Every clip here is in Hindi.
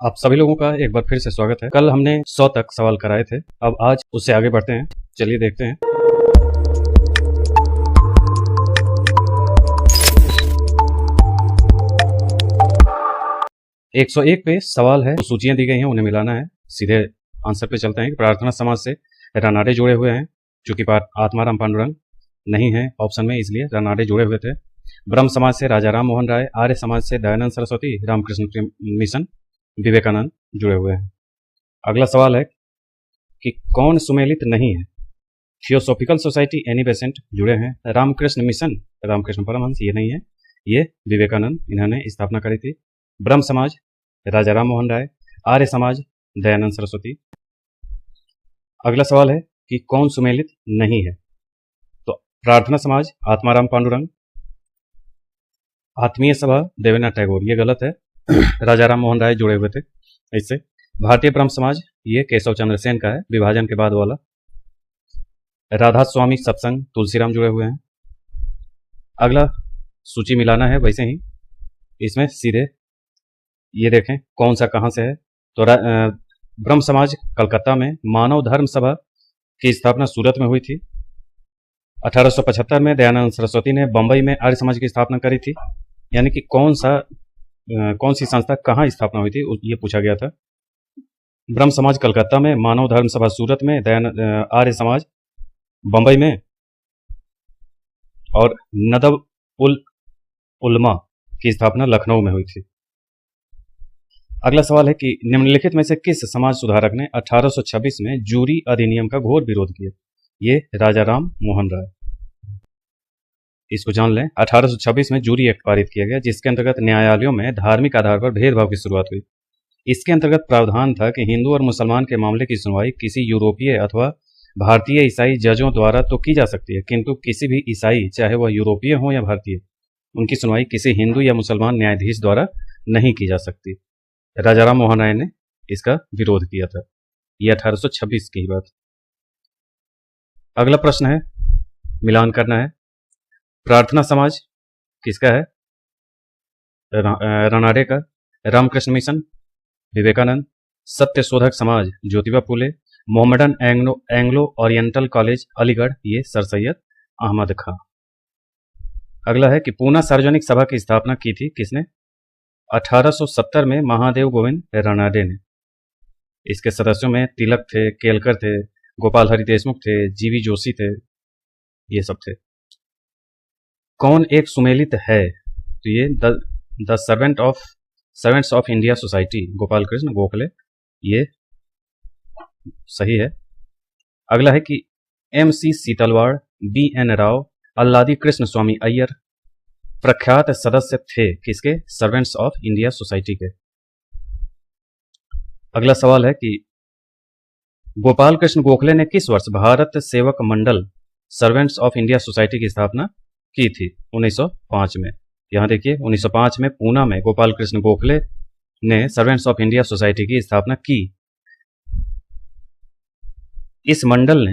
आप सभी लोगों का एक बार फिर से स्वागत है। कल हमने 100 तक सवाल कराए थे, अब आज उससे आगे बढ़ते हैं। चलिए देखते हैं। 101 पे सवाल है, सूचियां दी गई हैं, उन्हें मिलाना है। सीधे आंसर पे चलते हैं। प्रार्थना समाज से रानाडे जुड़े हुए हैं, चूंकि आत्माराम पांडुरंग नहीं है ऑप्शन में, इसलिए रानाडे जुड़े हुए थे। ब्रह्म समाज से राजा राम मोहन राय, आर्य समाज से दयानंद सरस्वती, रामकृष्ण मिशन, विवेकानंद जुड़े हुए हैं। अगला सवाल है कि कौन सुमेलित नहीं है। थियोसॉफिकल सोसाइटी एनी बेसेंट जुड़े हैं। रामकृष्ण मिशन, रामकृष्ण परमहंस ये नहीं है, ये विवेकानंद, इन्होंने स्थापना करी थी। ब्रह्म समाज राजा राम मोहन राय, आर्य समाज दयानंद सरस्वती। अगला सवाल है कि कौन सुमेलित नहीं है। तो प्रार्थना समाज आत्माराम पांडुरंग, आत्मीय सभा देवेंद्रनाथ टैगोर, ये गलत है, राजा राम मोहन राय जुड़े हुए थे इससे। भारतीय ब्रह्म समाज ये केशव चंद्र सेन का है, विभाजन के बाद वाला। राधा स्वामी सत्संग तुलसीराम जुड़े हुए हैं। अगला सूची मिलाना है, वैसे ही इसमें सीधे ये देखें कौन सा कहां से है। तो ब्रह्म समाज कलकत्ता में, मानव धर्म सभा की स्थापना सूरत में हुई थी। 1875 में दयानंद सरस्वती ने बंबई में आर्य समाज की स्थापना करी थी। यानी कि कौन सी संस्था कहाँ स्थापना हुई थी ये पूछा गया था। ब्रह्म समाज कलकत्ता में, मानव धर्म सभा सूरत में, आर्य समाज बंबई में और नदब उल उलमा की स्थापना लखनऊ में हुई थी। अगला सवाल है कि निम्नलिखित में से किस समाज सुधारक ने 1826 में जूरी अधिनियम का घोर विरोध किया। ये राजा राम मोहन राय, इसको जान लें। 1826 में जूरी एक्ट पारित किया गया, जिसके अंतर्गत न्यायालयों में धार्मिक आधार पर भेदभाव की शुरुआत हुई। इसके अंतर्गत प्रावधान था कि हिंदू और मुसलमान के मामले की सुनवाई किसी यूरोपीय अथवा भारतीय ईसाई जजों द्वारा तो की जा सकती है, किंतु किसी भी ईसाई, चाहे वह यूरोपीय हो या भारतीय, उनकी सुनवाई किसी हिंदू या मुसलमान न्यायाधीश द्वारा नहीं की जा सकती। राजा राम मोहन राय ने इसका विरोध किया था। यह 1826 की बात। अगला प्रश्न है, मिलान करना है। प्रार्थना समाज किसका है? रानाडे का। Ramakrishna Mission Vivekananda. Satya Shodhak Samaj Jyotiba Phule. Mohammedan Anglo Oriental College Aligarh, ये सर सैयद अहमद खां। अगला है कि पूना सार्वजनिक सभा की स्थापना की थी किसने? 1870 में महादेव गोविंद रानाडे ने। इसके सदस्यों में तिलक थे, केलकर थे, गोपाल हरि देशमुख थे, जीवी जोशी थे, ये सब थे। कौन एक सुमेलित है? तो ये the servants of India society, Gopal Krishna Gokhale, ये सही है। अगला है कि MC सीतलवाड़, BN राव, अल्लादी कृष्ण स्वामी अय्यर प्रख्यात सदस्य थे किसके? सर्वेंट्स ऑफ इंडिया सोसाइटी के। अगला सवाल है कि गोपाल कृष्ण गोखले ने किस वर्ष भारत सेवक मंडल सर्वेंट्स ऑफ इंडिया सोसाइटी की स्थापना की थी? 1905 में। यहां देखिए 1905 में पूना में गोपाल कृष्ण गोखले ने सर्वेंट्स ऑफ इंडिया सोसाइटी की स्थापना की। इस मंडल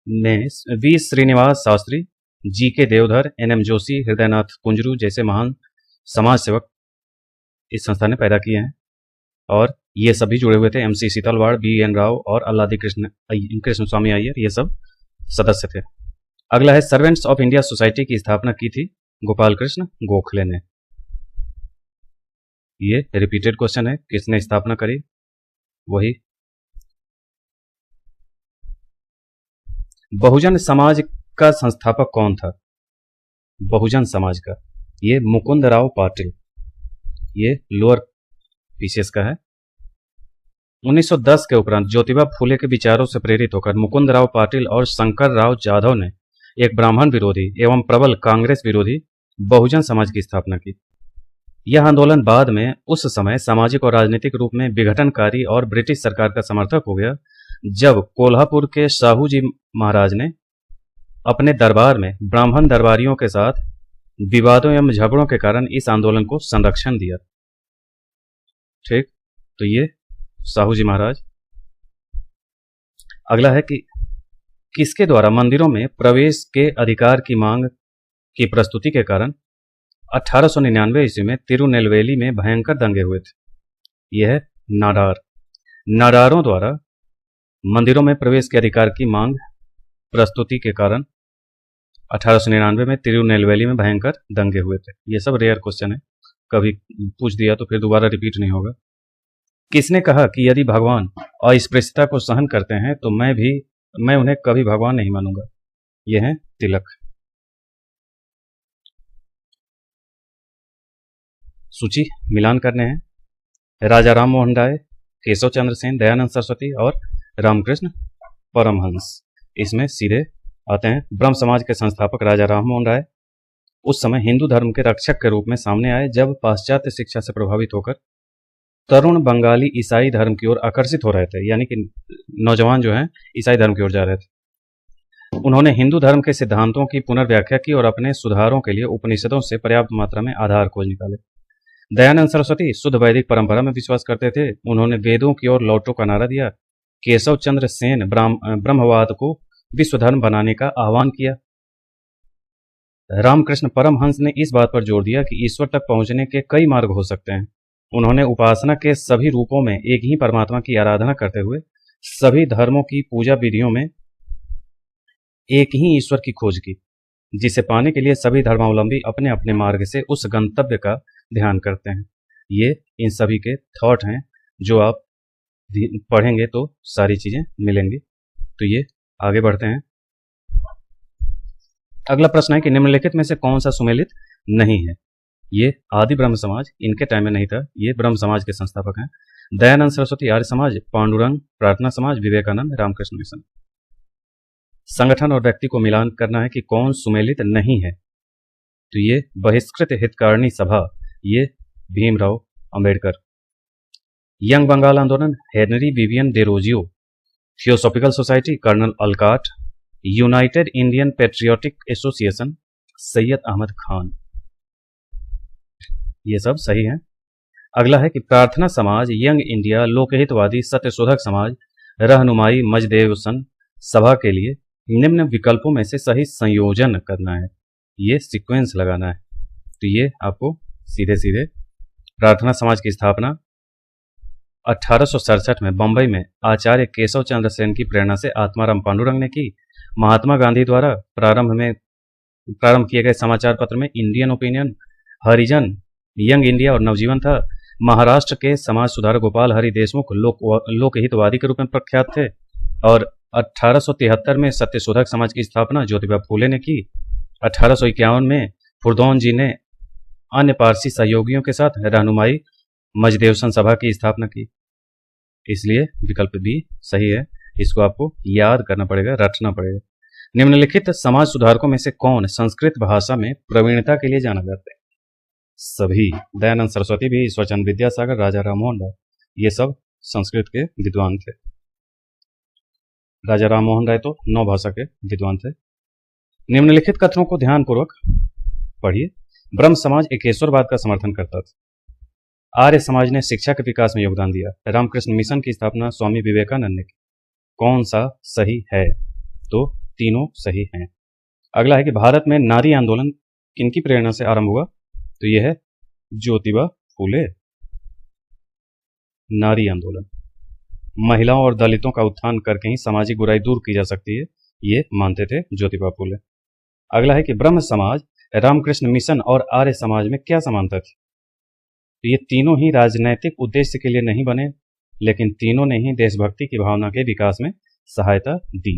ने V Srinivas Shastri, GK Deodhar, NM Joshi, Hridaynath Kunzru जैसे महान समाज सेवक इस संस्था ने पैदा किए हैं, और ये सभी जुड़े हुए थे। MC सीतलवाड़, BN राव और अल्लादी कृष्ण स्वामी अय्यर, ये सब सदस्य थे। अगला है सर्वेंट्स ऑफ इंडिया सोसाइटी की स्थापना की थी गोपाल कृष्ण गोखले ने। ये रिपीटेड क्वेश्चन है, किसने स्थापना करी? वही। बहुजन समाज का संस्थापक कौन था? बहुजन समाज का ये मुकुंद राव पाटिल, ये लोअर पीसीएस का है। 1910 के उपरांत ज्योतिबा फूले के विचारों से प्रेरित होकर मुकुंद राव पाटिल और शंकर राव जाधव ने एक ब्राह्मण विरोधी एवं प्रबल कांग्रेस विरोधी बहुजन समाज की स्थापना की। यह आंदोलन बाद में उस समय सामाजिक और राजनीतिक रूप में विघटनकारी और ब्रिटिश सरकार का समर्थक हो गया, जब कोल्हापुर के साहू जी महाराज ने अपने दरबार में ब्राह्मण दरबारियों के साथ विवादों एवं झगड़ों के कारण इस आंदोलन को संरक्षण दिया। ठीक, तो ये साहू जी महाराज। अगला है कि किसके द्वारा मंदिरों में प्रवेश के अधिकार की मांग की प्रस्तुति के कारण 1899 ईस्वी में तिरुनेलवेली में भयंकर दंगे हुए थे। यह है नाडार। नाडारों द्वारा मंदिरों में प्रवेश के अधिकार की मांग प्रस्तुति के कारण 1899 में तिरुनेलवेली में भयंकर दंगे हुए थे। ये सब रेयर क्वेश्चन है, कभी पूछ दिया तो फिर दोबारा रिपीट नहीं होगा। किसने कहा कि यदि भगवान अस्पृश्यता को सहन करते हैं तो मैं उन्हें कभी भगवान नहीं मानूंगा? ये है तिलक। सूची मिलान करने हैं। राजा राम मोहन राय, केशव चंद्र सेन, दयानंद सरस्वती और रामकृष्ण परमहंस। इसमें सीधे आते हैं। ब्रह्म समाज के संस्थापक राजा राम मोहन राय उस समय हिंदू धर्म के रक्षक के रूप में सामने आए जब पाश्चात्य शिक्षा से प्रभावित होकर तरुण बंगाली ईसाई धर्म की ओर आकर्षित हो रहे थे, यानी कि नौजवान जो हैं ईसाई धर्म की ओर जा रहे थे। उन्होंने हिंदू धर्म के सिद्धांतों की पुनर्व्याख्या की और अपने सुधारों के लिए उपनिषदों से पर्याप्त मात्रा में आधार खोज निकाले। दयानंद सरस्वती शुद्ध वैदिक परंपरा में विश्वास करते थे। उन्होंने वेदों की ओर लौटो का नारा दिया। केशव चंद्र सेन ब्रह्मवाद को विश्व धर्म बनाने का आह्वान किया। रामकृष्ण परमहंस ने इस बात पर जोर दिया कि ईश्वर तक पहुंचने के कई मार्ग हो सकते हैं। उन्होंने उपासना के सभी रूपों में एक ही परमात्मा की आराधना करते हुए सभी धर्मों की पूजा विधियों में एक ही ईश्वर की खोज की, जिसे पाने के लिए सभी धर्मावलंबी अपने अपने मार्ग से उस गंतव्य का ध्यान करते हैं। ये इन सभी के थॉट हैं जो आप पढ़ेंगे तो सारी चीजें मिलेंगी। तो ये आगे बढ़ते हैं। अगला प्रश्न है कि निम्नलिखित में से कौन सा सुमेलित नहीं है? ये आदि ब्रह्म समाज, इनके टाइम में नहीं था, ये ब्रह्म समाज के संस्थापक हैं। दयानंद सरस्वती आर्य समाज, पांडुरंग प्रार्थना समाज, विवेकानंद रामकृष्ण मिशन। संगठन और व्यक्ति को मिलान करना है कि कौन सुमेलित नहीं है। तो ये बहिष्कृत हितकारिणी सभा, ये भीमराव अंबेडकर। यंग बंगाल आंदोलन, Henry Vivian Derozio. Theosophical Society, Colonel Olcott. United Indian Patriotic Association, Syed Ahmad Khan. ये सब सही है। अगला है कि प्रार्थना समाज, यंग इंडिया, लोकहितवादी, सत्यशोधक समाज, रहनुमाई मजदेवसन सभा के लिए निम्न विकल्पों में से सही संयोजन करना है। ये सीक्वेंस लगाना है। तो ये आपको सीधे सीधे प्रार्थना समाज की स्थापना 1867 में बंबई में आचार्य केशव चंद्र सेन की प्रेरणा से आत्माराम पांडुरंग ने की। महात्मा गांधी द्वारा प्रारंभ किए गए समाचार पत्र में इंडियन ओपिनियन, हरिजन, यंग इंडिया और नवजीवन था। महाराष्ट्र के समाज सुधारक गोपाल हरि देशमुख लोकहितवादी के रूप में प्रख्यात थे और 1873 में सत्यशोधक समाज की स्थापना ज्योतिबा फूले ने की। 1851 में फुरदौन जी ने अन्य पारसी सहयोगियों के साथ रहनुमाई मजदेवसन सभा की स्थापना की। इसलिए विकल्प बी सही है। इसको आपको याद करना पड़ेगा, रटना पड़ेगा। निम्नलिखित समाज सुधारकों में से कौन संस्कृत भाषा में प्रवीणता के लिए जाना जाता है? सभी। दयानंद सरस्वती भी, ईश्वरचंद्र विद्यासागर, राजा राममोहन राय, ये सब संस्कृत के विद्वान थे। राजा राममोहन राय तो 9 भाषा के विद्वान थे। निम्नलिखित कथनों को ध्यानपूर्वक पढ़िए। ब्रह्म समाज एकेश्वरवाद का समर्थन करता था। आर्य समाज ने शिक्षा के विकास में योगदान दिया। रामकृष्ण मिशन की स्थापना स्वामी विवेकानंद ने की। कौन सा सही है? तो तीनों सही हैं। अगला है कि भारत में नारी आंदोलन किनकी प्रेरणा से आरंभ हुआ? तो यह है ज्योतिबा फूले। नारी आंदोलन, महिलाओं और दलितों का उत्थान करके ही सामाजिक बुराई दूर की जा सकती है, ये मानते थे ज्योतिबा फूले। अगला है कि ब्रह्म समाज, रामकृष्ण मिशन और आर्य समाज में क्या समानता थी? तो ये तीनों ही राजनैतिक उद्देश्य के लिए नहीं बने, लेकिन तीनों ने ही देशभक्ति की भावना के विकास में सहायता दी।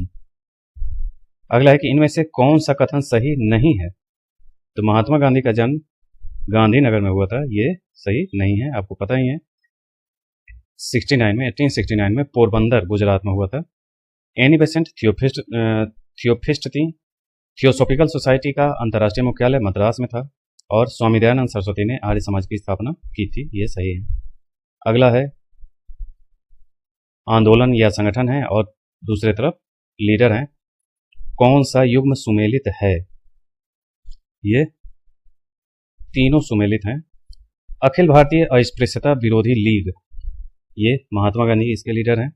अगला है कि इनमें से कौन सा कथन सही नहीं है? तो महात्मा गांधी का जन्म गांधीनगर में हुआ था, ये सही नहीं है, आपको पता ही है। 1869 में पोरबंदर गुजरात में हुआ था। एनी बेसेंट थियोफिस्ट थी। थियोसॉफिकल सोसाइटी का अंतर्राष्ट्रीय मुख्यालय मद्रास में था और स्वामी दयानंद सरस्वती ने आर्य समाज की स्थापना की थी, ये सही है। अगला है आंदोलन या संगठन है और दूसरे तरफ लीडर हैं। कौन सा युग्म सुमेलित है? ये तीनों सुमेलित हैं। अखिल भारतीय अस्पृश्यता विरोधी लीग, ये महात्मा गांधी इसके लीडर हैं।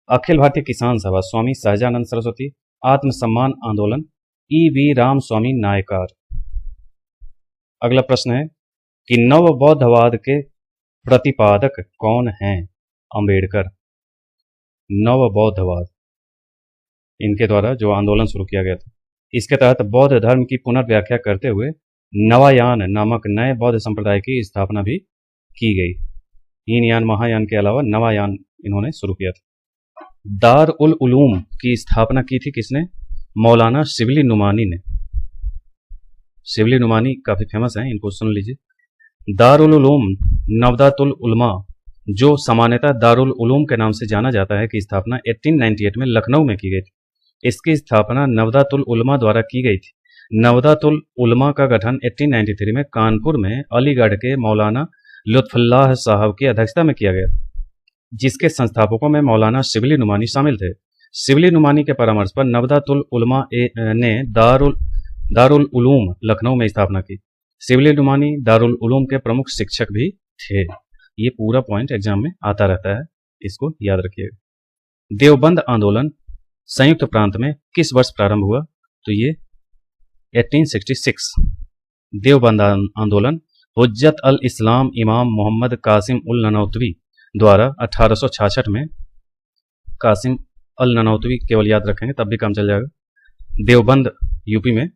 अखिल भारतीय किसान सभा, स्वामी सहजानंद सरस्वती। आत्मसम्मान आंदोलन, ई.वी. रामस्वामी नायकार। अगला प्रश्न है कि नव बौद्धवाद के प्रतिपादक कौन हैं? अंबेडकर, नव बौद्धवाद, इनके द्वारा जो आंदोलन शुरू किया गया था। इसके तहत बौद्ध धर्म की पुनर्व्याख्या करते हुए नवायान नामक नए बौद्ध संप्रदाय की स्थापना भी की गई। हीन यान महायान के अलावा नवायान इन्होंने शुरू किया था। दार उल उलूम की स्थापना की थी किसने? मौलाना शिबली नुमानी ने। शिबली नुमानी काफी फेमस हैं, इनको सुन लीजिए। दारुल उलूम नवदातुल उलमा, जो सामान्यतः दारुल उलूम के नाम से जाना जाता है, की स्थापना 1898 में लखनऊ में की गई थी। इसकी स्थापना नवदातुल उलमा द्वारा की गई थी। नवदातुल उलमा का गठन 1893 में कानपुर में अलीगढ़ के मौलाना लुत्फुल्लाह साहब की अध्यक्षता में किया गया, जिसके संस्थापकों में मौलाना शिबली नुमानी शामिल थे। शिबली नुमानी के परामर्श पर नवदातुल उलमा ने दारुल उलूम लखनऊ में स्थापना की। शिबली नुमानी दारुल उलूम के प्रमुख शिक्षक भी थे। ये पूरा पॉइंट एग्जाम में आता रहता है, इसको याद रखिएगा। देवबंद आंदोलन संयुक्त प्रांत में किस वर्ष प्रारंभ हुआ? तो ये 1866। देवबंद आंदोलन हुज्जत अल इस्लाम इमाम मोहम्मद कासिम उल ननौतवी द्वारा 1866 में, कासिम अल ननौतवी केवल याद रखेंगे तब भी काम चल जाएगा, देवबंद यूपी में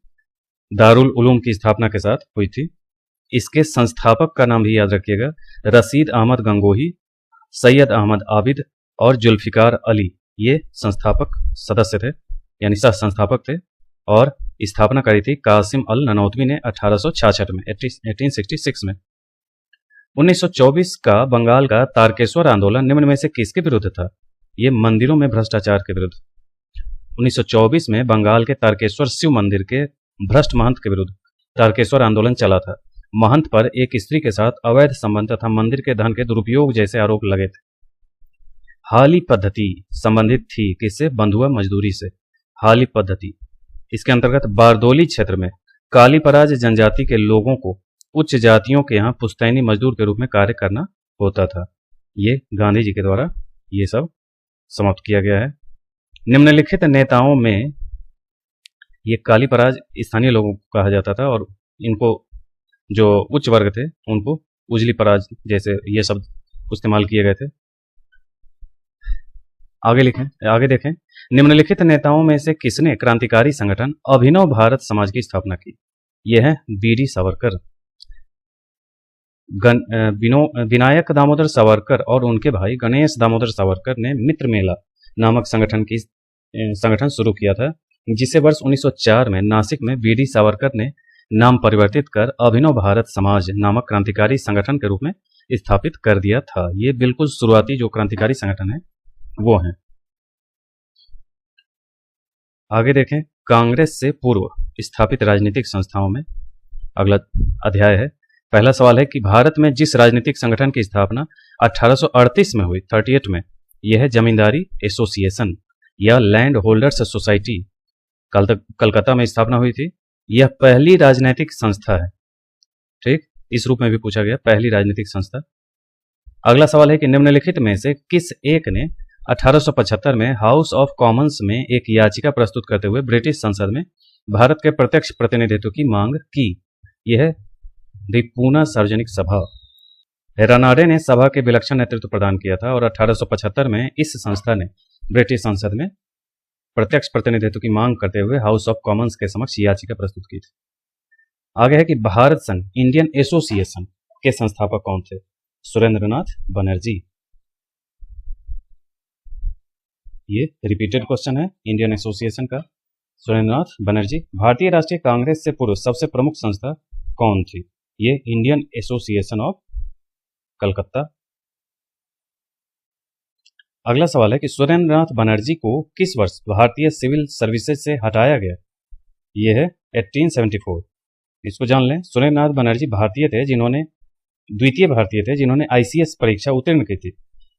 दारुल उलूम की स्थापना के साथ हुई थी। इसके संस्थापक का नाम भी याद रखिएगा, रशीद अहमद गंगोही, सैयद अहमद आबिद और जुल्फिकार अली। ये संस्थापक सदस्य थे, यानी सह संस्थापक थे, और स्थापना करी थी कासिम अल ननौतवी ने 1866 में, 1866 में। 1924 का बंगाल का तारकेश्वर आंदोलन निम्न में से किसके विरुद्ध था? ये मंदिरों में भ्रष्टाचार के विरुद्ध। 1924 में बंगाल के तारकेश्वर शिव मंदिर के भ्रष्ट महंत के विरुद्ध तारकेश्वर आंदोलन चला था। महंत पर एक स्त्री के साथ अवैध संबंध तथा मंदिर के धन के दुरुपयोग जैसे आरोप लगे थे। हाली पद्धति संबंधित थी किससे? बंधुआ मजदूरी से। हाली पद्धति, इसके अंतर्गत बारदोली क्षेत्र में कालीपराज जनजाति के लोगों को उच्च जातियों के यहाँ पुश्तैनी मजदूर के रूप में कार्य करना होता था। ये गांधी जी के द्वारा ये सब समाप्त किया गया है। निम्नलिखित नेताओं में ये कालीपराज स्थानीय लोगों को कहा जाता था, और इनको जो उच्च वर्ग थे उनको उजली पराज जैसे ये शब्द इस्तेमाल किए गए थे। आगे देखें, निम्नलिखित नेताओं में से किसने क्रांतिकारी संगठन अभिनव भारत समाज की स्थापना की? यह है बीडी सावरकर। विनायक दामोदर सावरकर और उनके भाई गणेश दामोदर सावरकर ने मित्र मेला नामक संगठन शुरू किया था, जिसे वर्ष 1904 में नासिक में बीडी सावरकर ने नाम परिवर्तित कर अभिनव भारत समाज नामक क्रांतिकारी संगठन के रूप में स्थापित कर दिया था। ये बिल्कुल शुरुआती जो क्रांतिकारी संगठन है वो हैं। आगे देखें, कांग्रेस से पूर्व स्थापित राजनीतिक संस्थाओं में अगला अध्याय है। पहला सवाल है कि भारत में जिस राजनीतिक संगठन की स्थापना 1838 में हुई, 38 में, यह है जमींदारी एसोसिएशन या लैंड होल्डर्स सोसाइटी, कलकत्ता में स्थापना हुई थी। यह पहली राजनीतिक संस्था है। ठीक, इस रूप में भी पूछा गया, पहली राजनीतिक संस्था। अगला सवाल है कि निम्नलिखित में से किस एक ने 1875 में हाउस ऑफ कॉमन्स में एक याचिका प्रस्तुत करते हुए ब्रिटिश संसद में भारत के प्रत्यक्ष प्रतिनिधित्व की मांग की? यह है द पूना सार्वजनिक सभा। रनाडे ने सभा के विलक्षण नेतृत्व प्रदान किया था और 1875 में इस संस्था ने ब्रिटिश संसद में प्रत्यक्ष प्रतिनिधित्व की मांग करते हुए हाउस ऑफ कॉमन्स के समक्ष याचिका प्रस्तुत की थी। आगे है कि भारत संघ इंडियन एसोसिएशन के संस्थापक कौन थे? सुरेंद्रनाथ बनर्जी। ये रिपीटेड क्वेश्चन है इंडियन एसोसिएशन का। सुरेंद्रनाथ बनर्जी। भारतीय राष्ट्रीय कांग्रेस से पूर्व सबसे प्रमुख संस्था कौन थी? ये इंडियन एसोसिएशन ऑफ कलकत्ता। अगला सवाल है कि सुरेंद्रनाथ बनर्जी को किस वर्ष भारतीय सिविल सर्विसेज से हटाया गया? ये है 1874। इसको जान लें। सुरेंद्रनाथ बनर्जी द्वितीय भारतीय थे जिन्होंने आईसीएस परीक्षा उत्तीर्ण की थी।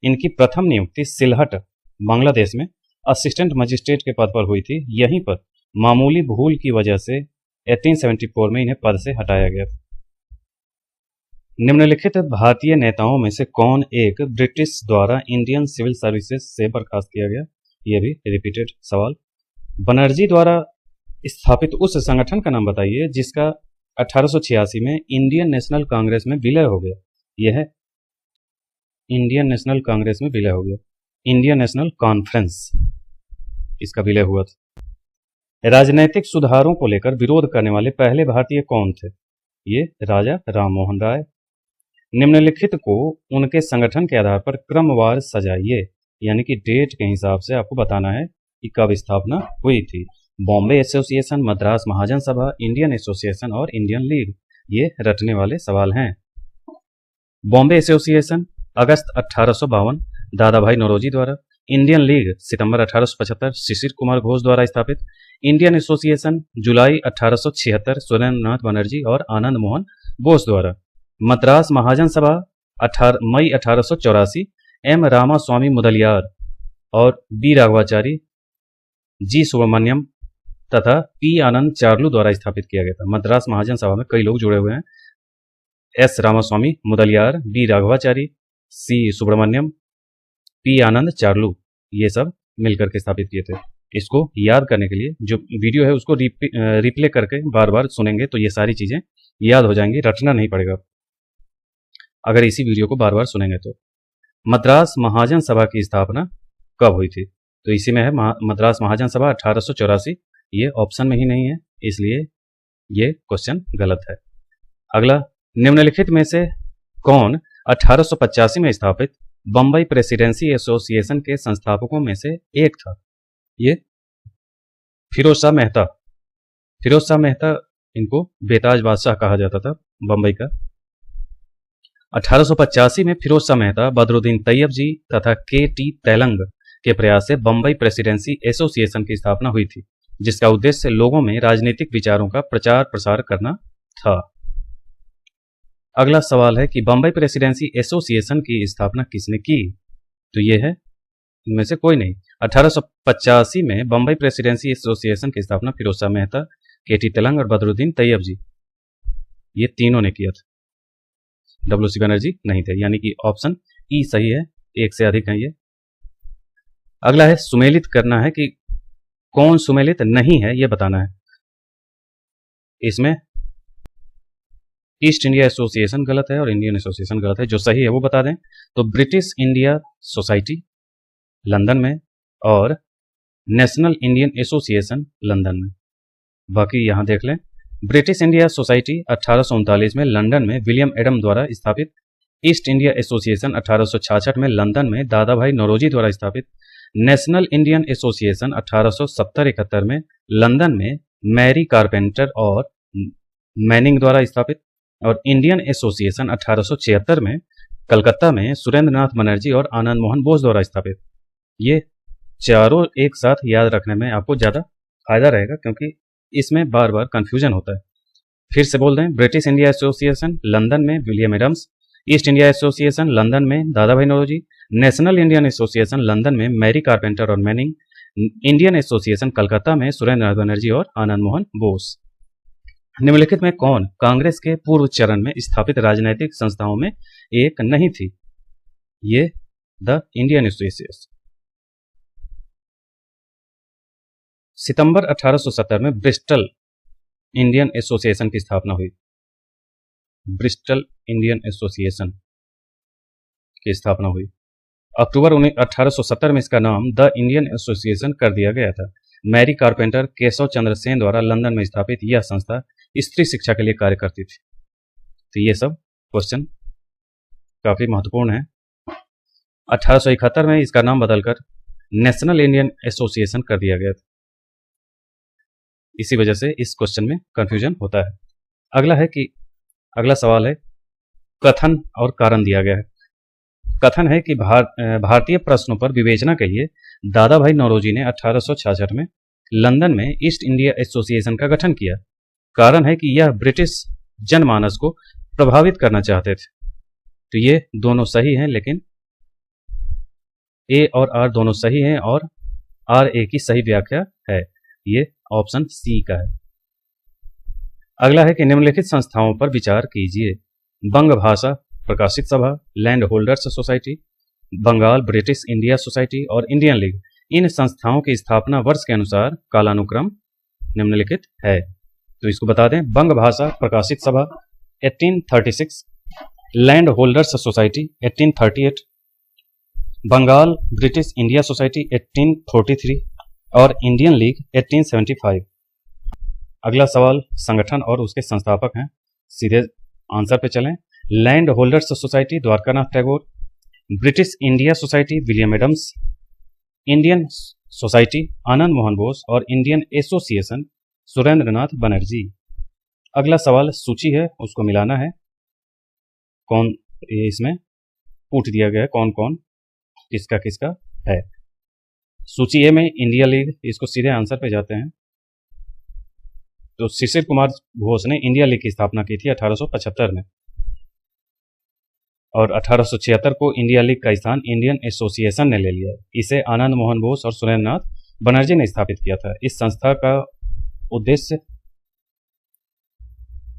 इनकी प्रथम नियुक्ति सिलहट बांग्लादेश में असिस्टेंट मजिस्ट्रेट के पद पर हुई थी। यहीं पर मामूली भूल की वजह से 1874 में इन्हें पद से हटाया गया। निम्नलिखित भारतीय नेताओं में से कौन एक ब्रिटिश द्वारा इंडियन सिविल सर्विसेज से बर्खास्त किया गया? यह भी रिपीटेड सवाल। बनर्जी द्वारा स्थापित उस संगठन का नाम बताइए जिसका 1886 में इंडियन नेशनल कांग्रेस में विलय हो गया। यह है इंडियन नेशनल कांग्रेस में विलय हो गया, इंडियन नेशनल कॉन्फ्रेंस इसका विलय हुआ था। राजनैतिक सुधारों को लेकर विरोध करने वाले पहले भारतीय कौन थे? ये राजा राममोहन राय। निम्नलिखित को उनके संगठन के आधार पर क्रमवार सजाइए, यानी कि डेट के हिसाब से आपको बताना है कि कब स्थापना हुई थी। बॉम्बे एसोसिएशन, मद्रास महाजन सभा, इंडियन एसोसिएशन और इंडियन लीग, ये रटने वाले सवाल हैं। बॉम्बे एसोसिएशन अगस्त 1852 दादा भाई नौरोजी द्वारा, इंडियन लीग सितंबर 1875 शिशिर कुमार घोष द्वारा स्थापित, इंडियन एसोसिएशन जुलाई 1876 सुरेंद्र नाथ बनर्जी और आनंद मोहन बोस द्वारा, मद्रास महाजन सभा मई 1884 एम रामास्वामी मुदलियार और बी राघवाचारी, जी सुब्रमण्यम तथा पी आनंद चार्लू द्वारा स्थापित किया गया था। मद्रास महाजन सभा में कई लोग जुड़े हुए हैं, एस रामास्वामी मुदलियार, बी राघवाचारी, सी सुब्रमण्यम, पी आनंद चार्लू, ये सब मिलकर के स्थापित किए थे। इसको याद करने के लिए जो वीडियो है उसको रिप्ले करके बार बार सुनेंगे तो ये सारी चीजें याद हो जाएंगी, रटना नहीं पड़ेगा अगर इसी वीडियो को बार बार सुनेंगे तो। मद्रास महाजन सभा की स्थापना कब हुई थी? तो इसी में है मद्रास महाजन सभा 1884, ये ऑप्शन में ही नहीं है, इसलिए ये क्वेश्चन गलत है। अगला, निम्नलिखित में से कौन 1885 में स्थापित बंबई प्रेसिडेंसी एसोसिएशन के संस्थापकों में से एक था? ये फिरोज शाह मेहता। फिरोज शाह मेहता, इनको बेताज बादशाह कहा जाता था बंबई का। 1885 में फिरोज शाह मेहता, बदरुद्दीन तैयब जी तथा के.टी. तेलंग के प्रयास से बंबई प्रेसिडेंसी एसोसिएशन की स्थापना हुई थी, जिसका उद्देश्य लोगों में राजनीतिक विचारों का प्रचार प्रसार करना था। अगला सवाल है कि बंबई प्रेसिडेंसी एसोसिएशन की स्थापना किसने की? तो ये है इनमें से कोई नहीं। 1885 में बंबई प्रेसिडेंसी एसोसिएशन की स्थापना फिरोज शाह मेहता, के.टी. तेलंग और बदरुद्दीन तैयब जी, ये तीनों ने किया था। डब्ल्यू.सी. बनर्जी नहीं थे, यानी कि ऑप्शन ई सही है, एक से अधिक है ये। अगला है सुमेलित करना है कि कौन सुमेलित नहीं है, ये बताना है। इसमें ईस्ट इंडिया एसोसिएशन गलत है और इंडियन एसोसिएशन गलत है। जो सही है वो बता दें तो ब्रिटिश इंडिया सोसाइटी लंदन में और नेशनल इंडियन एसोसिएशन लंदन में। बाकी यहां देख लें, ब्रिटिश इंडिया सोसाइटी 1839 में लंदन में विलियम एडम द्वारा स्थापित, ईस्ट इंडिया एसोसिएशन 1866 में लंदन में दादा भाई नौरोजी द्वारा स्थापित, नेशनल इंडियन एसोसिएशन 1870-71 में लंदन में मैरी कारपेंटर और मैनिंग द्वारा स्थापित, और इंडियन एसोसिएशन 1876 में कलकत्ता में सुरेंद्र नाथ बनर्जी और आनंद मोहन बोस द्वारा स्थापित। ये चारों एक साथ याद रखने में आपको ज़्यादा फायदा रहेगा, क्योंकि इसमें बार बार कंफ्यूजन होता है। फिर से बोल दें, ब्रिटिश इंडिया एसोसिएशन लंदन में William Adams, East India Association London में Dada Bhai Naoroji, National Indian Association London में मैरी कारपेंटर और मैनिंग, इंडियन एसोसिएशन कलकत्ता में सुरेंद्र नाथ बनर्जी और आनंद मोहन बोस। निम्नलिखित में कौन कांग्रेस के पूर्व चरण में स्थापित राजनीतिक संस्थाओं में एक नहीं थी? ये द इंडियन एसोसिएशन। सितंबर 1870 में ब्रिस्टल इंडियन एसोसिएशन की स्थापना हुई। ब्रिस्टल इंडियन एसोसिएशन की स्थापना हुई। अक्टूबर 1870 में इसका नाम द इंडियन एसोसिएशन कर दिया गया था। मैरी कारपेंटर केशव चंद्र सेन द्वारा लंदन में स्थापित यह संस्था स्त्री शिक्षा के लिए कार्य करती थी। तो ये सब क्वेश्चन काफी महत्वपूर्ण है। 1871 में इसका नाम बदलकर नेशनल इंडियन एसोसिएशन कर दिया गया था। इसी वजह से इस क्वेश्चन में कंफ्यूजन होता है। अगला सवाल है, कथन और कारण दिया गया है। कथन है कि भारतीय प्रश्नों पर विवेचना के लिए दादा भाई नौरोजी ने 1866 में लंदन में ईस्ट इंडिया एसोसिएशन का गठन किया। कारण है कि यह ब्रिटिश जनमानस को प्रभावित करना चाहते थे। तो ये दोनों सही हैं, लेकिन ए और आर दोनों सही हैं और आर ए की सही व्याख्या है। ये ऑप्शन सी का है। अगला है कि निम्नलिखित संस्थाओं पर विचार कीजिए। बंग Bhasha Prakashit Sabha, Land Holders Society, Bengal British India Society और इंडियन लीग। इन संस्थाओं की स्थापना वर्ष के अनुसार कालानुक्रम निम्नलिखित है। तो इसको बता दें, बंग Bhasha Prakashit Sabha 1836, Land Holders Society 1838, Bengal British India Society 1843 और इंडियन लीग 1875। अगला सवाल संगठन और उसके संस्थापक हैं, सीधे आंसर पे चलें। Land Holders Society Dwarkanath Tagore, British India Society William Adams, Indian Society Anand Mohan Bose और इंडियन एसोसिएशन सुरेंद्रनाथ बनर्जी। अगला सवाल सूची है, उसको मिलाना है। कौन ये इसमें पूछ दिया गया है कौन कौन किसका किसका है। सूची ए में इंडिया लीग, इसको सीधे आंसर पे जाते हैं। तो शिशिर कुमार घोष ने इंडिया लीग की स्थापना की थी 1875 में और 1876 को इंडिया लीग का स्थान इंडियन एसोसिएशन ने ले लिया। इसे आनंद मोहन बोस और सुरेंद्रनाथ बनर्जी ने स्थापित किया था। इस संस्था का उद्देश्य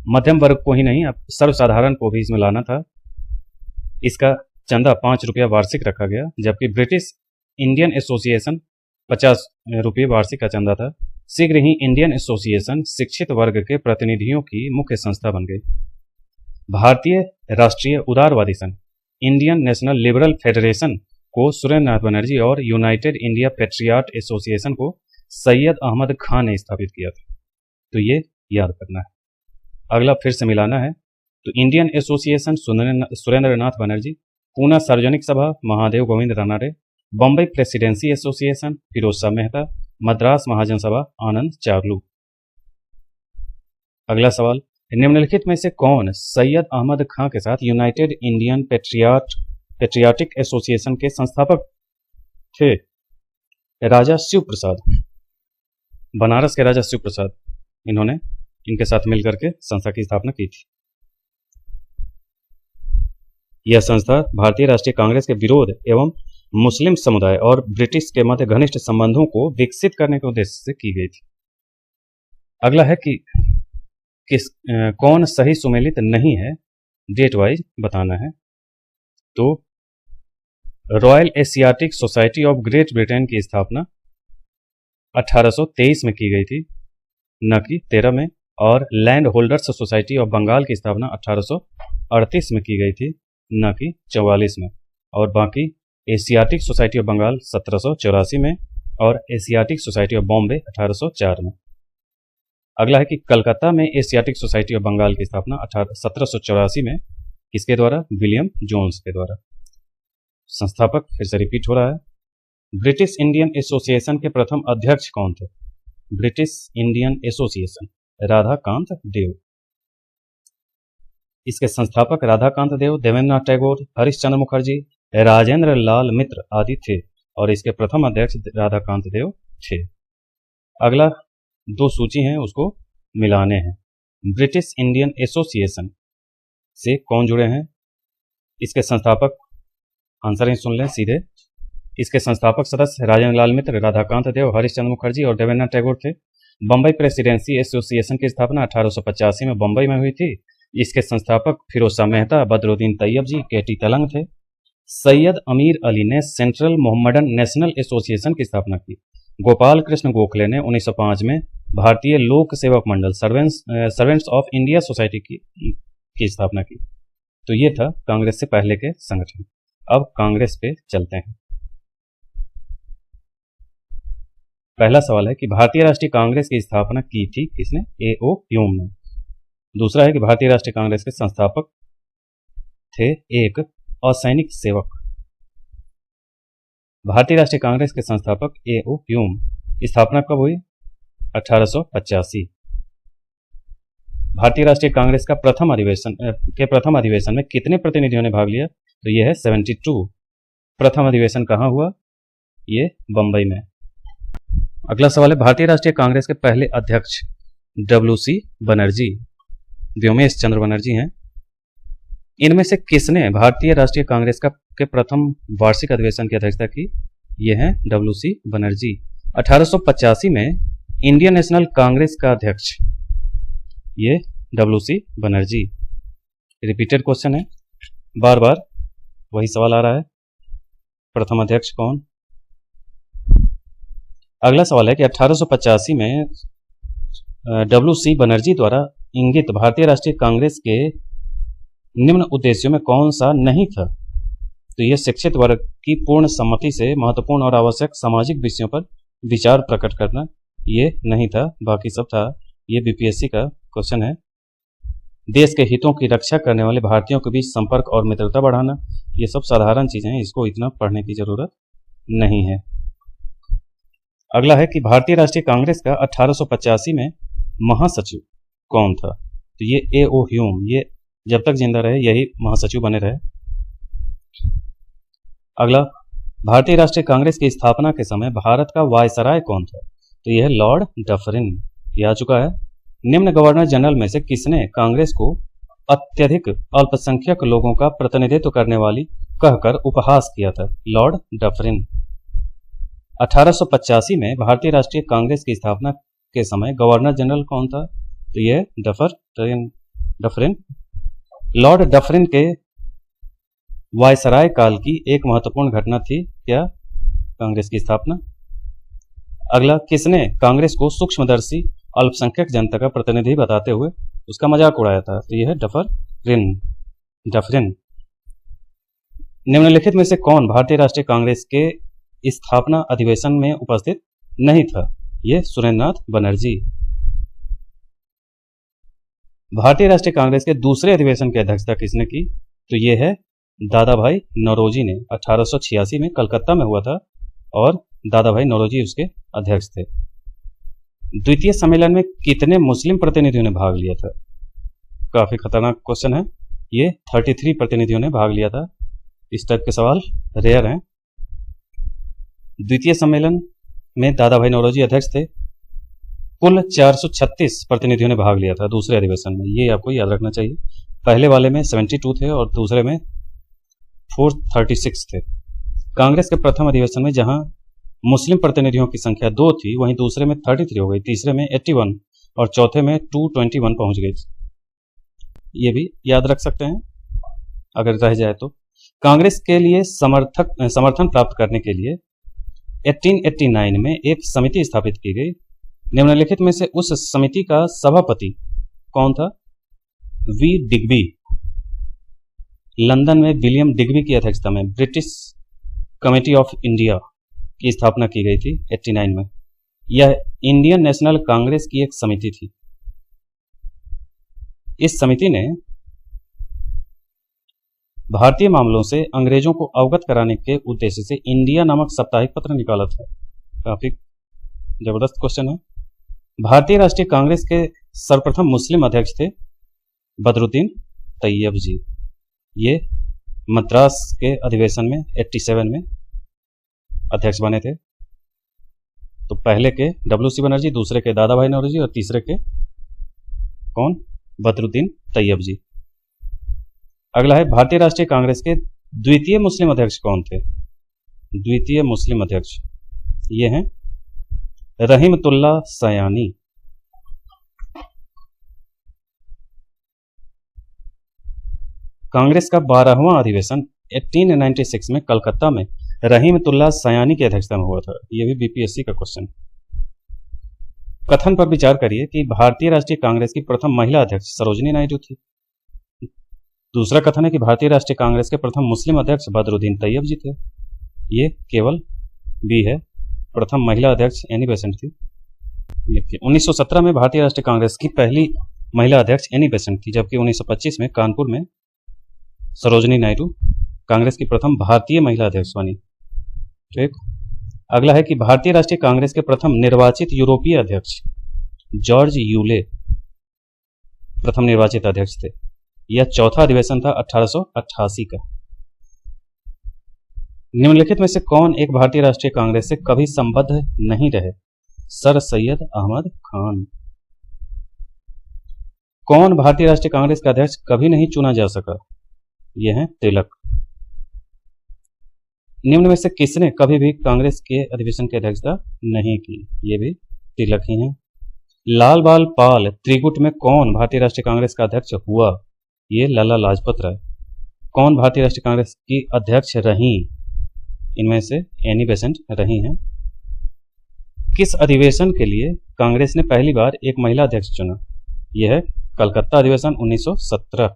मध्यम वर्ग को ही नहीं, अब सर्वसाधारण को भी इसमें लाना था। इसका चंदा 5 रुपया वार्षिक रखा गया, जबकि ब्रिटिश इंडियन एसोसिएशन 50 रुपये वार्षिक का चंदा था। शीघ्र ही इंडियन एसोसिएशन शिक्षित वर्ग के प्रतिनिधियों की मुख्य संस्था बन गई। भारतीय राष्ट्रीय उदारवादी संघ इंडियन नेशनल लिबरल फेडरेशन को सुरेंद्रनाथ बनर्जी और यूनाइटेड इंडिया पेट्रियाट एसोसिएशन को सैयद अहमद खान ने स्थापित किया था। तो ये याद करना है। अगला फिर से मिलाना है। तो इंडियन एसोसिएशन सुरेंद्रनाथ बनर्जी, पूना सार्वजनिक सभा महादेव गोविंद रानाडे, बम्बई प्रेसिडेंसी एसोसिएशन फिरोज शाह मेहता, मद्रास महाजन सभा आनंद चार्लू। अगला सवाल, निम्नलिखित में से कौन सैयद अहमद खां के साथ यूनाइटेड इंडियन पेट्रियाटिक एसोसिएशन के संस्थापक थे? राजा शिव प्रसाद, बनारस के राजा शिव प्रसाद, इन्होंने इनके साथ मिलकर के संस्था की स्थापना की थी। यह संस्था भारतीय राष्ट्रीय कांग्रेस के विरोध एवं मुस्लिम समुदाय और ब्रिटिश के मध्य घनिष्ठ संबंधों को विकसित करने के उद्देश्य से की गई थी। अगला है कि कौन सही सुमेलित नहीं है, डेट वाइज बताना है। तो royal Asiatic society of great Britain की स्थापना 1823 में की गई थी, न कि 13 में, और Land Holders Society of Bengal की स्थापना 1838 में की गई थी, न कि 44 में, और बाकी एशियाटिक सोसाइटी ऑफ बंगाल 1784 में और एशियाटिक सोसाइटी ऑफ बॉम्बे 1804 में। अगला है कि कलकत्ता में एशियाटिक सोसाइटी ऑफ बंगाल की स्थापना 1784 में किसके द्वारा? विलियम जोन्स के द्वारा। संस्थापक फिर से रिपीट हो रहा है। ब्रिटिश इंडियन एसोसिएशन के प्रथम अध्यक्ष कौन थे? ब्रिटिश इंडियन एसोसिएशन राधाकांत देव। इसके संस्थापक राधाकांत देव, देवेंद्रनाथ टैगोर, हरिश्चंद्र मुखर्जी, राजेंद्र लाल मित्र आदि थे और इसके प्रथम अध्यक्ष राधाकांत देव थे। अगला 2 सूची हैं, उसको मिलाने हैं। ब्रिटिश इंडियन एसोसिएशन से कौन जुड़े हैं? इसके संस्थापक, आंसर ही सुन लें सीधे। इसके संस्थापक सदस्य राजेंद्र लाल मित्र, राधाकांत देव, हरिश्चंद्र मुखर्जी और देवेंद्रनाथ टैगोर थे। बम्बई प्रेसिडेंसी एसोसिएशन की स्थापना 1885 में बम्बई में हुई थी। इसके संस्थापक फिरोज शाह मेहता, बदरुद्दीन तैयब जी, केटी तलंग थे। सैयद अमीर अली ने सेंट्रल मोहम्मडन नेशनल एसोसिएशन की स्थापना की। गोपाल कृष्ण गोखले ने 1905 में भारतीय लोक सेवक मंडल सर्वेंट्स ऑफ इंडिया सोसाइटी की स्थापना की। तो ये था कांग्रेस से पहले के संगठन। अब कांग्रेस पे चलते हैं। पहला सवाल है कि भारतीय राष्ट्रीय कांग्रेस की स्थापना की थी किसने? A.O. ह्यूम ने। दूसरा है कि भारतीय राष्ट्रीय कांग्रेस के संस्थापक थे एक असैनिक सेवक। भारतीय राष्ट्रीय कांग्रेस के संस्थापक A.O. ह्यूम। स्थापना कब हुई? 1885। भारतीय राष्ट्रीय कांग्रेस का प्रथम अधिवेशन में कितने प्रतिनिधियों ने भाग लिया? तो यह है 72। प्रथम अधिवेशन कहाँ हुआ? ये बंबई में। अगला सवाल है भारतीय राष्ट्रीय कांग्रेस के पहले अध्यक्ष WC बनर्जी, व्योमेश चंद्र बनर्जी हैं। इनमें से किसने भारतीय राष्ट्रीय कांग्रेस के प्रथम वार्षिक अधिवेशन की अध्यक्षता की? ये हैं WC बनर्जी। 1885 में इंडियन नेशनल कांग्रेस का अध्यक्ष ये WC बनर्जी। रिपीटेड क्वेश्चन है, बार बार वही सवाल आ रहा है, प्रथम अध्यक्ष कौन? अगला सवाल है कि 1885 में WC बनर्जी द्वारा इंगित भारतीय राष्ट्रीय कांग्रेस के निम्न उद्देश्यों में कौन सा नहीं था? तो यह शिक्षित वर्ग की पूर्ण सम्मति से महत्वपूर्ण और आवश्यक सामाजिक विषयों पर विचार प्रकट करना, ये नहीं था, बाकी सब था। ये बीपीएससी का क्वेश्चन है। देश के हितों की रक्षा करने वाले भारतीयों के बीच संपर्क और मित्रता बढ़ाना, ये सब साधारण चीजें हैं, इसको इतना पढ़ने की जरूरत नहीं है। अगला है कि भारतीय राष्ट्रीय कांग्रेस का 1885 में महासचिव कौन था? तो ये ए.ओ. ह्यूम, ये जब तक जिंदा रहे यही महासचिव बने रहे। अगला, भारतीय राष्ट्रीय कांग्रेस की स्थापना के समय भारत का वायसराय कौन था? तो यह लॉर्ड डफरिन, यह आ चुका है। निम्न गवर्नर जनरल में से किसने कांग्रेस को अत्यधिक अल्पसंख्यक लोगों का प्रतिनिधित्व करने वाली कहकर उपहास किया था? Lord Dufferin. 1885 में भारतीय राष्ट्रीय कांग्रेस की स्थापना के समय गवर्नर जनरल कौन था? तो यह डफरिन। लॉर्ड डफरिन के वायसराय काल की एक महत्वपूर्ण घटना थी क्या? कांग्रेस की स्थापना। अगला, किसने कांग्रेस को सूक्ष्मदर्शी अल्पसंख्यक जनता का प्रतिनिधि बताते हुए उसका मजाक उड़ाया था? तो यह डफरिन। निम्नलिखित में से कौन भारतीय राष्ट्रीय कांग्रेस के स्थापना अधिवेशन में उपस्थित नहीं था? यह सुरेंद्रनाथ बनर्जी। भारतीय राष्ट्रीय कांग्रेस के दूसरे अधिवेशन की अध्यक्षता किसने की? तो यह है दादा भाई नौरोजी ने। 1886 में कलकत्ता में हुआ था और दादा भाई नौरोजी उसके अध्यक्ष थे। द्वितीय सम्मेलन में कितने मुस्लिम प्रतिनिधियों ने भाग लिया था? काफी खतरनाक क्वेश्चन है ये। 33 प्रतिनिधियों ने भाग लिया था। इस टाइप के सवाल रेयर हैं। द्वितीय सम्मेलन में दादा भाई नौरोजी अध्यक्ष थे। कुल 436 प्रतिनिधियों ने भाग लिया था दूसरे अधिवेशन में, ये आपको याद रखना चाहिए। पहले वाले में 72 थे और दूसरे में 436 थे। कांग्रेस के प्रथम अधिवेशन में जहां मुस्लिम प्रतिनिधियों की संख्या 2 थी, वहीं दूसरे में 33 हो गई, तीसरे में 81 और चौथे में 221 पहुंच गई। ये भी याद रख सकते हैं अगर रह जाए तो। कांग्रेस के लिए समर्थन प्राप्त करने के लिए 1889 में एक समिति स्थापित की गई। निम्नलिखित में से उस समिति का सभापति कौन था? V Digby. लंदन में विलियम डिग्बी की अध्यक्षता में ब्रिटिश कमेटी ऑफ इंडिया की स्थापना की गई थी 89 में। यह इंडियन नेशनल कांग्रेस की एक समिति थी। इस समिति ने भारतीय मामलों से अंग्रेजों को अवगत कराने के उद्देश्य से इंडिया नामक साप्ताहिक पत्र निकाला था। काफी जबरदस्त क्वेश्चन है। भारतीय राष्ट्रीय कांग्रेस के सर्वप्रथम मुस्लिम अध्यक्ष थे बदरुद्दीन तैयब जी। ये मद्रास के अधिवेशन में 87 में अध्यक्ष बने थे। तो पहले के WC बनर्जी, दूसरे के दादा भाई नौरोजी और तीसरे के कौन? बदरुद्दीन तैयब जी। अगला है, भारतीय राष्ट्रीय कांग्रेस के द्वितीय मुस्लिम अध्यक्ष कौन थे? द्वितीय मुस्लिम अध्यक्ष ये हैं रहीमतुल्ला सयानी। कांग्रेस का 12वां अधिवेशन 1896 में कलकत्ता में रहीमतुल्ला सयानी की अध्यक्षता में हुआ था। यह भी बीपीएससी का क्वेश्चन। कथन पर विचार करिए कि भारतीय राष्ट्रीय कांग्रेस की प्रथम महिला अध्यक्ष सरोजिनी नायडू थी। दूसरा कथन है कि भारतीय राष्ट्रीय कांग्रेस के प्रथम मुस्लिम अध्यक्ष बदरुद्दीन तैयब जी थे। ये केवल बी है, प्रथम महिला अध्यक्ष एनी बेसेंट थी। 1917 में भारतीय राष्ट्रीय कांग्रेस की पहली महिला अध्यक्ष एनी बेसेंट थी, जबकि 1925 में कानपुर में सरोजिनी नायडू कांग्रेस की प्रथम भारतीय महिला अध्यक्ष बनी। ठीक। अगला है कि भारतीय राष्ट्रीय कांग्रेस के प्रथम निर्वाचित यूरोपीय अध्यक्ष जॉर्ज यूले प्रथम निर्वाचित अध्यक्ष थे। यह चौथा अधिवेशन था 1888 का। निम्नलिखित में से कौन एक भारतीय राष्ट्रीय कांग्रेस से कभी संबद्ध नहीं रहे? सर सैयद अहमद खान। कौन भारतीय राष्ट्रीय कांग्रेस का अध्यक्ष कभी नहीं चुना जा सका? यह है तिलक। निम्न में से किसने कभी भी कांग्रेस के अधिवेशन की अध्यक्षता नहीं की? ये भी तिलक ही हैं। लाल बाल पाल त्रिगुट में कौन भारतीय राष्ट्रीय कांग्रेस का अध्यक्ष हुआ? ये लाला लाजपत राय। कौन भारतीय राष्ट्रीय कांग्रेस की अध्यक्ष रही? इनमें से एनी बेसेंट रही हैं। किस अधिवेशन के लिए कांग्रेस ने पहली बार एक महिला अध्यक्ष चुना? यह है कलकत्ता अधिवेशन 1917।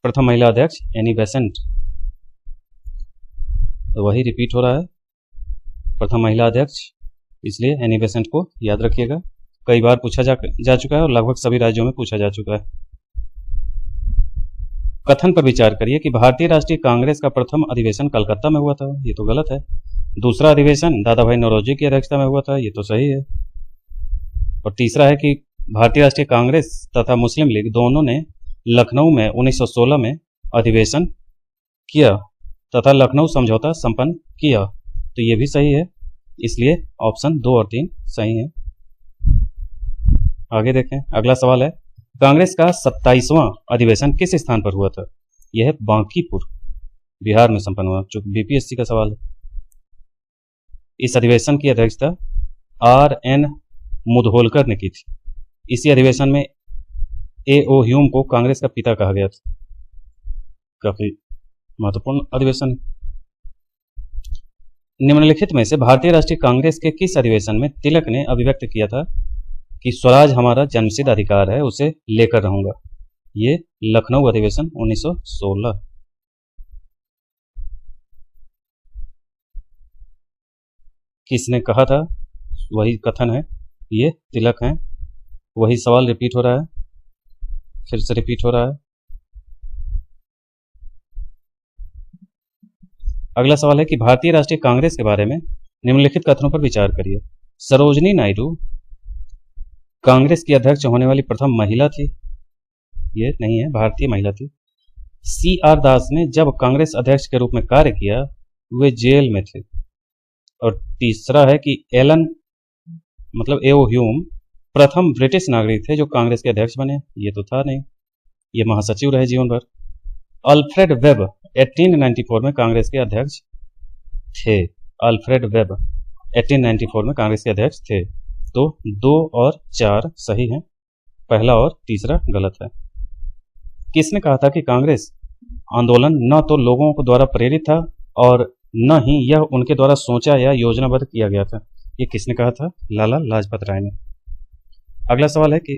प्रथम महिला अध्यक्ष एनी बेसेंट। वही रिपीट हो रहा है, प्रथम महिला अध्यक्ष, इसलिए एनी बेसेंट को याद रखिएगा। कई बार पूछा जा चुका है और लगभग सभी राज्यों में पूछा जा चुका है। कथन पर विचार करिए कि भारतीय राष्ट्रीय कांग्रेस का प्रथम अधिवेशन कलकत्ता में हुआ था, ये तो गलत है। दूसरा अधिवेशन दादा भाई नौरोजी की अध्यक्षता में हुआ था, ये तो सही है। और तीसरा है कि भारतीय राष्ट्रीय कांग्रेस तथा मुस्लिम लीग दोनों ने लखनऊ में 1916 में अधिवेशन किया तथा लखनऊ समझौता संपन्न किया, तो ये भी सही है, इसलिए ऑप्शन 2 और 3 सही है। आगे देखें, अगला सवाल है, कांग्रेस का 27वां अधिवेशन किस स्थान पर हुआ था? यह है बांकीपुर, बिहार में संपन्न हुआ, जो बीपीएससी का सवाल है। इस अधिवेशन की अध्यक्षता RN मुधोलकर ने की थी। इसी अधिवेशन में A.O. ह्यूम को कांग्रेस का पिता कहा गया था। काफी महत्वपूर्ण अधिवेशन है। निम्नलिखित में से भारतीय राष्ट्रीय कांग्रेस के किस अधिवेशन में तिलक ने अभिव्यक्त किया था कि स्वराज हमारा जन्मसिद्ध अधिकार है, उसे लेकर रहूंगा? ये लखनऊ अधिवेशन 1916। किसने कहा था? वही कथन है, ये तिलक हैं। वही सवाल रिपीट हो रहा है, फिर से रिपीट हो रहा है। अगला सवाल है कि भारतीय राष्ट्रीय कांग्रेस के बारे में निम्नलिखित कथनों पर विचार करिए। सरोजनी नायडू कांग्रेस की अध्यक्ष होने वाली प्रथम महिला थी, ये नहीं है, भारतीय महिला थी। CR दास ने जब कांग्रेस अध्यक्ष के रूप में कार्य किया, वे जेल में थे। और तीसरा है कि A.O. ह्यूम प्रथम ब्रिटिश नागरिक थे जो कांग्रेस के अध्यक्ष बने, ये तो था नहीं, ये महासचिव रहे जीवन भर। अल्फ्रेड वेब 1894 में कांग्रेस के अध्यक्ष थे। अल्फ्रेड वेब 1894 में कांग्रेस के अध्यक्ष थे। तो 2 और 4 सही हैं, पहला और तीसरा गलत है। किसने कहा था कि कांग्रेस आंदोलन न तो लोगों को द्वारा प्रेरित था और न ही यह उनके द्वारा सोचा या योजनाबद्ध किया गया था? ये किसने कहा था? लाला लाजपत राय ने। अगला सवाल है कि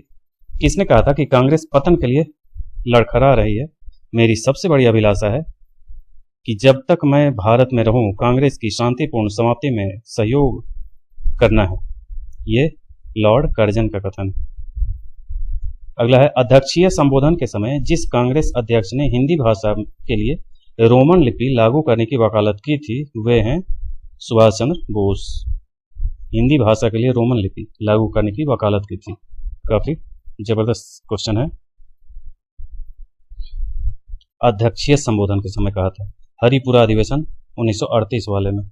किसने कहा था कि कांग्रेस पतन के लिए लड़खड़ा रही है? मेरी सबसे बड़ी अभिलाषा है कि जब तक मैं भारत में रहूं, कांग्रेस की शांतिपूर्ण समाप्ति में सहयोग करना है। ये लॉर्ड कर्जन का कथन है। अगला है, अध्यक्षीय संबोधन के समय जिस कांग्रेस अध्यक्ष ने हिंदी भाषा के लिए रोमन लिपि लागू करने की वकालत की थी, वे हैं सुभाष चंद्र बोस। हिंदी भाषा के लिए रोमन लिपि लागू करने की वकालत की थी। काफी जबरदस्त क्वेश्चन है। अध्यक्षीय संबोधन के समय कहा था, हरिपुरा अधिवेशन 1938 वाले में।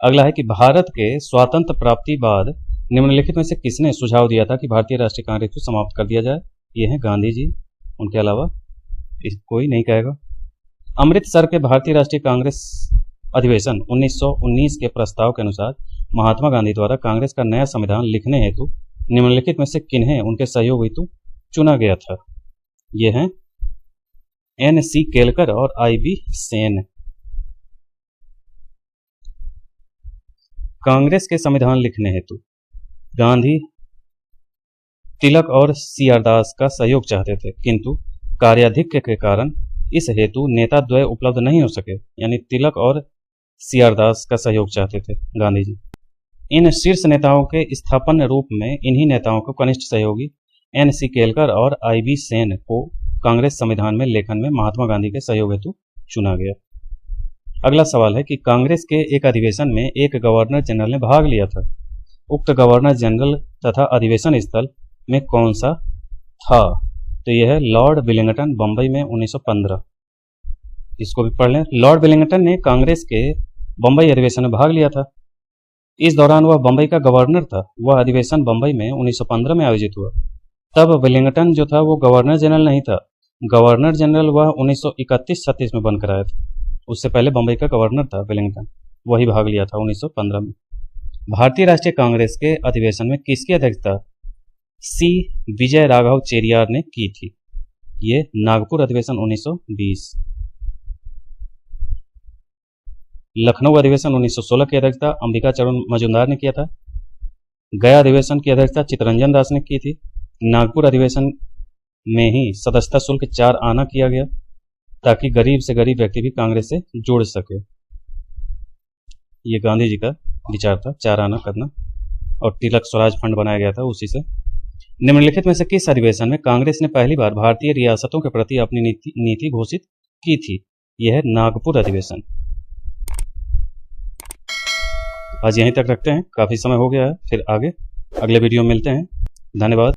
अगला है कि भारत के स्वातंत्र प्राप्ति बाद निम्नलिखित में से किसने सुझाव दिया था कि भारतीय राष्ट्रीय कांग्रेस को समाप्त कर दिया जाए? ये हैं गांधी जी, उनके अलावा कोई नहीं कहेगा। अमृतसर के भारतीय राष्ट्रीय कांग्रेस अधिवेशन 1919 के प्रस्ताव के अनुसार महात्मा गांधी द्वारा कांग्रेस का नया संविधान लिखने हेतु निम्नलिखित में से किन्हें उनके सहयोग हेतु चुना गया था? ये हैं NC केलकर और IB सेन। कांग्रेस के संविधान लिखने हेतु गांधी, तिलक और CR दास का सहयोग चाहते थे, किंतु कार्याधिक्य के कारण इस हेतु नेता द्वय उपलब्ध नहीं हो सके, यानी तिलक और CR दास का सहयोग चाहते थे गांधी जी। इन शीर्ष नेताओं के स्थापन रूप में इन्हीं नेताओं को कनिष्ठ सहयोगी NC केलकर और IB सेन को कांग्रेस संविधान में लेखन में महात्मा गांधी के सहयोग हेतु चुना गया। अगला सवाल है कि कांग्रेस के एक अधिवेशन में एक गवर्नर जनरल ने भाग लिया था। उक्त गवर्नर जनरल तथा अधिवेशन स्थल में कौन सा था? तो यह है लॉर्ड विलिंगटन, बंबई में 1915। इसको भी पढ़ लें। लॉर्ड विलिंगटन ने कांग्रेस के बंबई अधिवेशन में भाग लिया था। इस दौरान वह बंबई का गवर्नर था। वह अधिवेशन बंबई में 1915 में आयोजित हुआ। तब विलिंगटन जो था वो गवर्नर जनरल नहीं था। गवर्नर जनरल वह 1931-36 में बनकर आया था। उससे पहले बंबई का गवर्नर था विलिंगटन, वही भाग लिया था 1915 में। भारतीय राष्ट्रीय कांग्रेस के अधिवेशन में किसकी अध्यक्षता C विजय राघव चेरियार ने की थी? ये नागपुर अधिवेशन 1920। लखनऊ अधिवेशन 1916 की अध्यक्षता अंबिका चरण मजूमदार ने किया था। गया अधिवेशन की अध्यक्षता चित्तरंजन दास ने की थी। नागपुर अधिवेशन में ही सदस्यता शुल्क 4 आना किया गया ताकि गरीब से गरीब व्यक्ति भी कांग्रेस से जुड़ सके। ये गांधी जी का विचार था, 4 आना करना, और तिलक स्वराज फंड बनाया गया था उसी से। निम्नलिखित में से किस अधिवेशन में कांग्रेस ने पहली बार भारतीय रियासतों के प्रति अपनी नीति घोषित की थी? यह है नागपुर अधिवेशन। आज यहीं तक रखते हैं, काफ़ी समय हो गया है, फिर आगे अगले वीडियो में मिलते हैं। धन्यवाद।